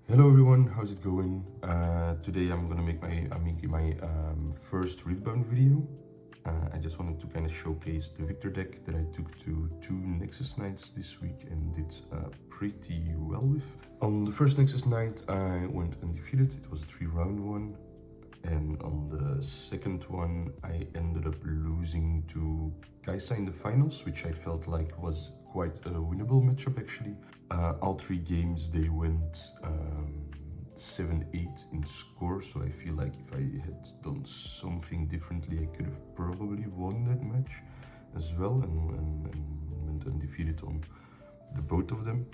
Hello everyone, how's it going? Today I'm gonna make my first Riftbound video. I just wanted to kind of showcase the Viktor deck that I took to 2 Nexus Nights this week and did pretty well with. On the first Nexus Night I went undefeated, it was a 3-round one. And on the second one I ended up losing to Kaisa in the finals, which I felt like was quite a winnable matchup actually. All 3 games they went 7-8 in score, so I feel like if I had done something differently I could have probably won that match as well and went undefeated on the both of them.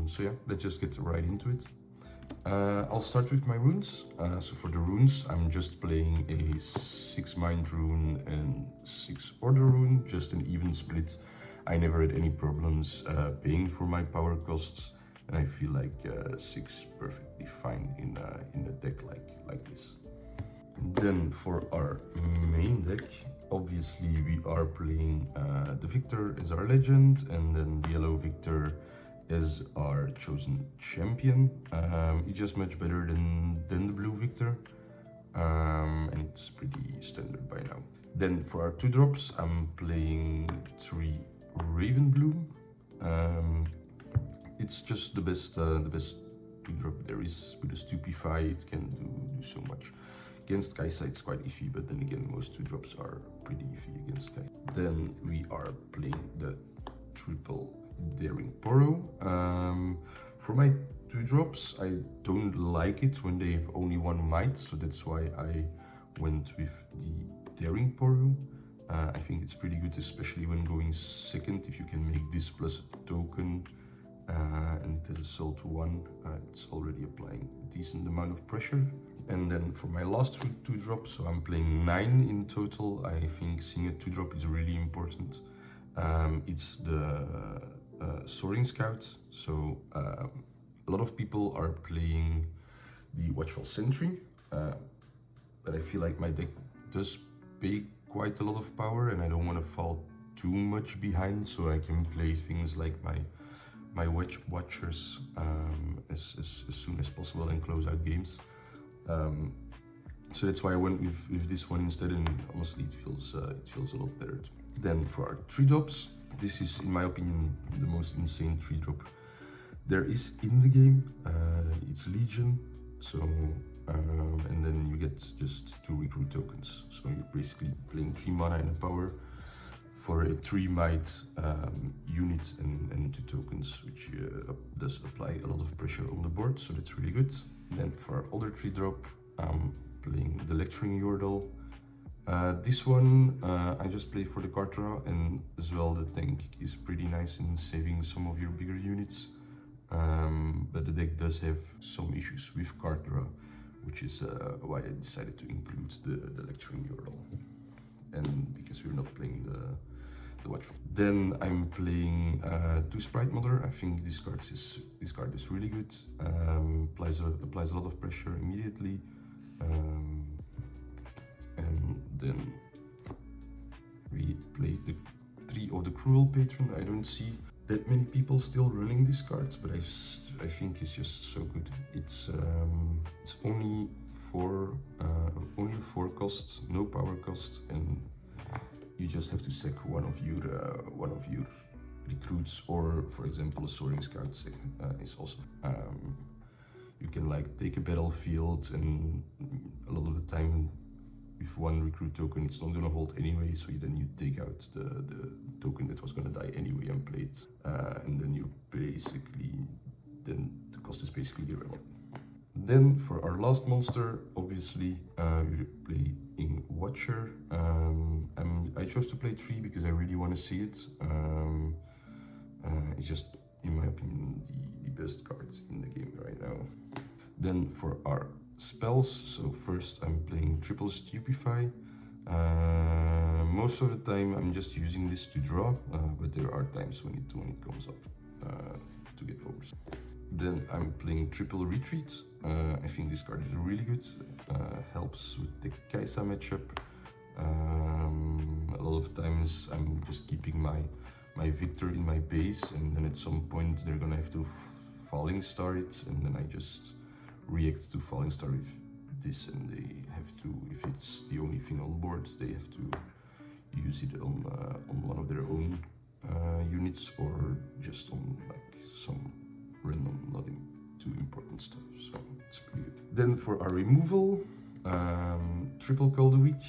So yeah, let's just get right into it. I'll start with my runes. So for the runes, I'm just playing a 6 mind rune and 6 order rune, just an even split. I never had any problems paying for my power costs, and I feel like 6 perfectly fine in a deck like this. Then for our main deck, obviously we are playing the Viktor as our legend, and then the yellow Viktor as our chosen champion. It's just much better than the blue Viktor, and it's pretty standard by now. Then for our 2 drops, I'm playing 3 Raven Bloom. It's just the best 2-drop there is. With a Stupefy, it can do so much. Against Kaisa, it's quite iffy, but then again, most 2-drops are pretty iffy against Kaisa. Then we are playing the triple Daring Poro. For my 2-drops, I don't like it when they have only 1 might, so that's why I went with the Daring Poro. I think it's pretty good, especially when going second. If you can make this plus a token and it has a soul to 1, it's already applying a decent amount of pressure. And then for my last 2 drops, so I'm playing 9 in total. I think seeing a 2-drop is really important. It's the Soaring Scout. So a lot of people are playing the Watchful Sentry, but I feel like my deck does pay quite a lot of power and I don't want to fall too much behind, so I can play things like my Watchers as soon as possible and close out games. So that's why I went with this one instead, and honestly it feels a lot better too. Then for our 3 drops, this is in my opinion the most insane 3-drop there is in the game. It's Legion, so and then you get just 2 recruit tokens, so you're basically playing 3 mana and a power for a 3 might unit and 2 tokens, which does apply a lot of pressure on the board, so that's really good. Then for our other 3-drop, I'm playing the Lecturing Yordle. This one I just play for the card draw, and as well the tank is pretty nice in saving some of your bigger units, but the deck does have some issues with card draw, which is why I decided to include the Lecturing Yordle, and because we're not playing the Watchful. Then I'm playing 2 Sprite Mother. I think this card is really good. Applies a lot of pressure immediately. And then we play the 3 of the Cruel Patron. I don't see that many people still running these cards, but I think it's just so good. It's only 4 costs, no power cost, and you just have to sack one of your recruits, or for example a Soaring Scout is also. You can like take a battlefield, and a lot of the time with 1 recruit token it's not gonna hold anyway, so then you take out the token that was gonna die anyway and play it, and then you basically, then the cost is basically irrelevant. Then for our last monster, obviously we're playing Watcher. I chose to play 3 because I really want to see it. It's just, in my opinion, the best cards in the game right now. Then for our spells, so first I'm playing triple Stupefy. Most of the time I'm just using this to draw, but there are times when it comes up to get over. Then I'm playing triple Retreat. I think this card is really good. Helps with the Kaisa matchup. A lot of times I'm just keeping my Viktor in my base, and then at some point they're gonna have to Falling Star it, and then I just react to Falling Star with this, and they have to, if it's the only thing on board, they have to use it on one of their own units, or just on like some random, nothing too important stuff. So it's pretty good. Then for our removal, triple call the week.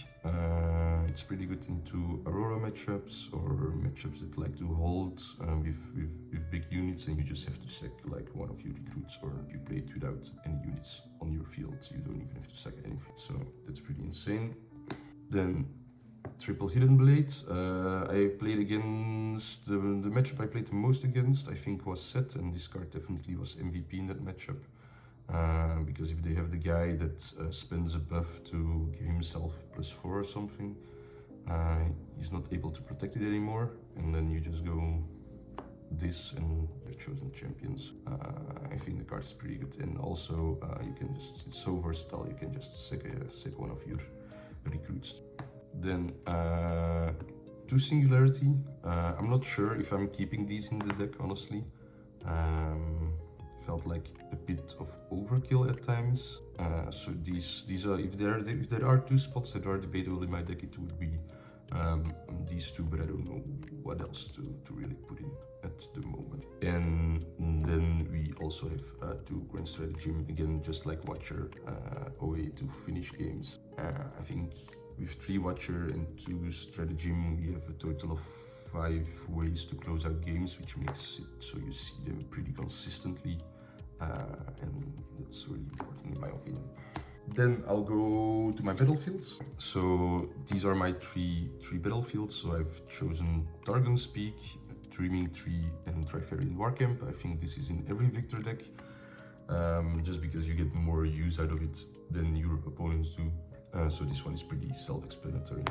It's pretty good into Aurora matchups or matchups that like to hold with big units, and you just have to sack like one of your recruits, or you play it without any units on your field. You don't even have to sack anything. So that's pretty insane. Then triple Hidden Blade. I played against the matchup I played the most against, I think, was Set, and this card definitely was MVP in that matchup. Because if they have the guy that spends a buff to give himself +4 or something, he's not able to protect it anymore, and then you just go this and your chosen champions. I think the card is pretty good, and also you can just, it's so versatile, you can just sack one of your recruits. Then to Singularity, I'm not sure if I'm keeping these in the deck, honestly. Felt like a bit of overkill at times. So these are, if there are two spots that are debatable in my deck, it would be these two, but I don't know what else to really put in at the moment. And then we also have two Grand Stratagem, again just like Watcher, a way to finish games. I think with 3 Watcher and 2 Stratagem, we have a total of 5 ways to close out games, which makes it so you see them pretty consistently, and that's really important in my opinion. Then I'll go to my battlefields. So these are my three battlefields. So I've chosen Targon's Peak, Dreaming Tree, and Trifarian Warcamp. I think this is in every Viktor deck, just because you get more use out of it than your opponents do. So this one is pretty self-explanatory.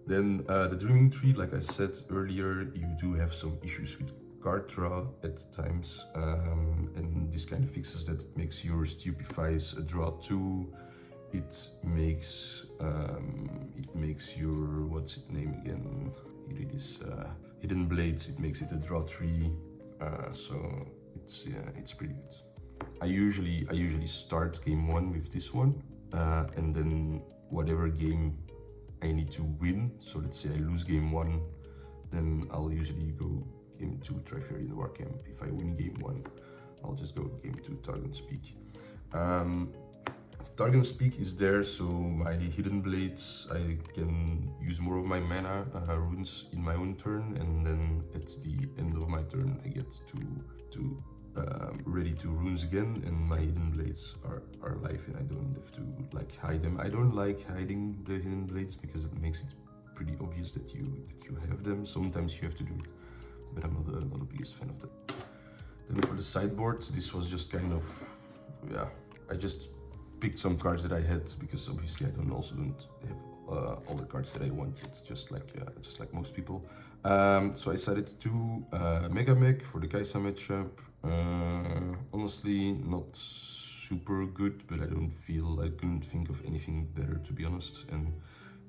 Then the Dreaming Tree, like I said earlier, you do have some issues with card draw at times, and this kind of fixes that. It makes your Stupefies a draw 2. It makes your, what's its name again? Here it is, Hidden Blades. It makes it a draw 3. So it's pretty good. I usually start game 1 with this one, and then whatever game I need to win. So let's say I lose game 1, then I'll usually go game 2 Trifarian Warcamp. If I win game 1, I'll just go game 2 Targon's Peak. Targon's Peak is there, so my Hidden Blades, I can use more of my mana runes in my own turn, and then at the end of my turn I get to ready to runes again, and my Hidden Blades are alive, and I don't have to like hide them. I don't like hiding the Hidden Blades because it makes it pretty obvious that you have them. Sometimes you have to do it, but I'm not the biggest fan of that. Then for the sideboard, this was just kind of, yeah, I just picked some cards that I had, because obviously I don't have all the cards that I wanted, just like most people. So I decided to Mega Mech for the Kaisa matchup. Honestly, not super good, but I couldn't think of anything better, to be honest. And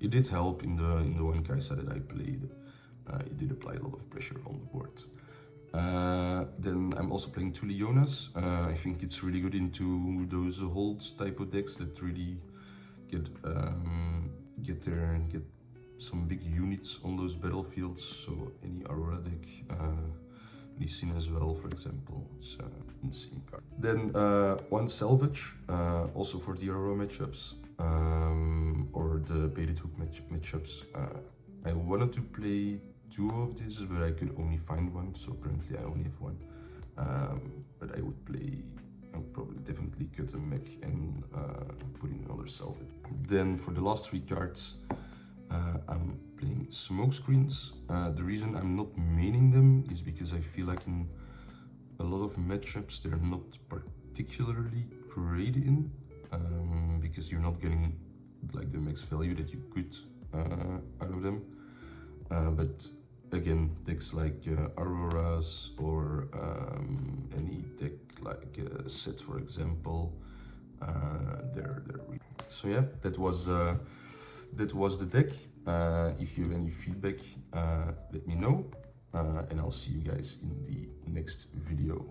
it did help in the one Kaisa that I played. It did apply a lot of pressure on the board. Then I'm also playing 2 Leonas. I think it's really good into those hold type of decks that really get there and get some big units on those battlefields. So any Aurora deck, Lee Sin as well, for example. It's an insane card. Then 1 Salvage, also for the Aurora matchups, or the Baited Hook matchups. I wanted to play 2 of these, but I could only find 1, so apparently I only have 1. But I would probably definitely cut a mech and put in another Salvage. Then for the last 3 cards, I'm playing Smokescreens. The reason I'm not maining them is because I feel like in a lot of matchups they're not particularly great in, because you're not getting like the max value that you could out of them. But again, decks like Auroras or any deck like Set, for example, they're really. So yeah, that was the deck. If you have any feedback, let me know, and I'll see you guys in the next video.